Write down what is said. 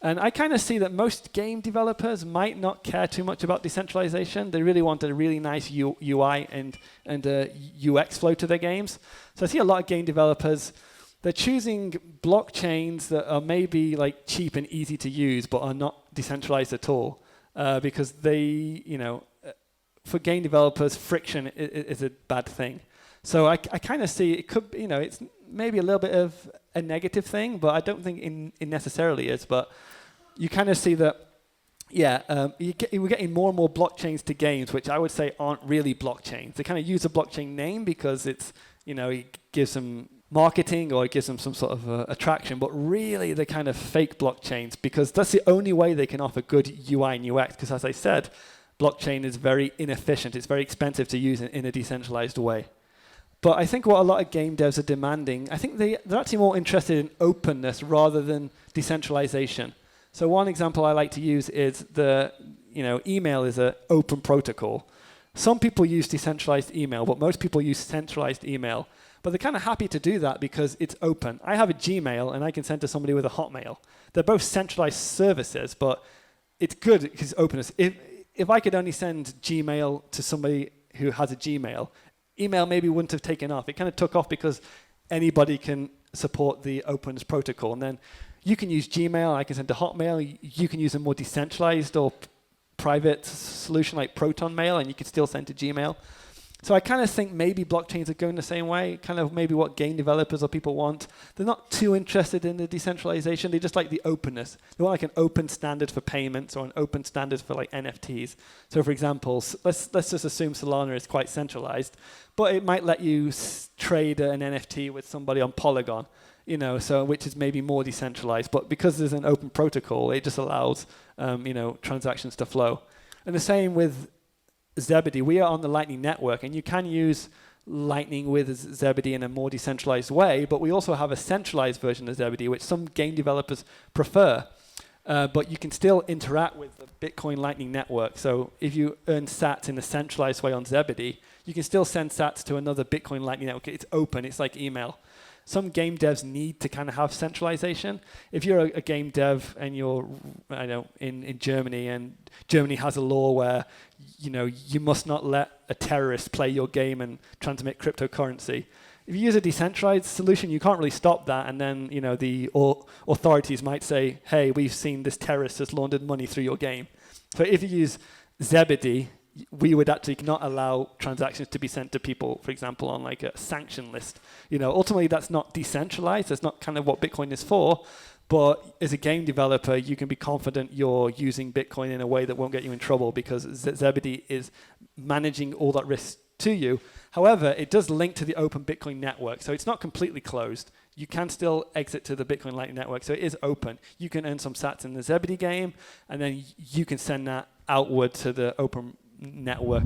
And I kind of see that most game developers might not care too much about decentralization. They really want a really nice UI and UX flow to their games. So I see a lot of game developers, they're choosing blockchains that are maybe like cheap and easy to use, but are not decentralized at all. Because they, for game developers, friction is a bad thing. So I kind of see it could, it's maybe a little bit of a negative thing, but I don't think it necessarily is. But you kind of see that, we're getting more and more blockchains to games, which I would say aren't really blockchains. They kind of use a blockchain name because it's, it gives them marketing or it gives them some sort of attraction, but really they're kind of fake blockchains because that's the only way they can offer good UI and UX. Because as I said, blockchain is very inefficient. It's very expensive to use in a decentralized way. But I think what a lot of game devs are demanding, I think they're actually more interested in openness rather than decentralization. So one example I like to use is email is an open protocol. Some people use decentralized email, but most people use centralized email. But they're kind of happy to do that because it's open. I have a Gmail, and I can send to somebody with a Hotmail. They're both centralized services, but it's good because openness. If I could only send Gmail to somebody who has a Gmail, email maybe wouldn't have taken off. It kind of took off because anybody can support the openness protocol. And then you can use Gmail, I can send to Hotmail. You can use a more decentralized or private solution like Proton Mail, and you can still send to Gmail. So I kind of think maybe blockchains are going the same way, kind of maybe what game developers or people want. They're not too interested in the decentralization. They just like the openness. They want like an open standard for payments or an open standard for like NFTs. So for example, let's just assume Solana is quite centralized, but it might let you trade an NFT with somebody on Polygon, so which is maybe more decentralized. But because there's an open protocol, it just allows transactions to flow. And the same with ZBD. We are on the Lightning Network, and you can use Lightning with ZBD in a more decentralized way, but we also have a centralized version of ZBD, which some game developers prefer. But you can still interact with the Bitcoin Lightning Network. So if you earn sats in a centralized way on ZBD, you can still send sats to another Bitcoin Lightning Network. It's open. It's like email. Some game devs need to kind of have centralization. If you're a game dev and you're, in Germany, and Germany has a law where, you must not let a terrorist play your game and transmit cryptocurrency. If you use a decentralized solution, you can't really stop that. And then, the authorities might say, hey, we've seen this terrorist has laundered money through your game. So if you use ZBD, we would actually not allow transactions to be sent to people, for example, on like a sanction list. Ultimately, that's not decentralized. That's not kind of what Bitcoin is for. But as a game developer, you can be confident you're using Bitcoin in a way that won't get you in trouble because ZBD is managing all that risk to you. However, it does link to the open Bitcoin network. So it's not completely closed. You can still exit to the Bitcoin Lightning Network. So it is open. You can earn some sats in the ZBD game, and then you can send that outward to the open network.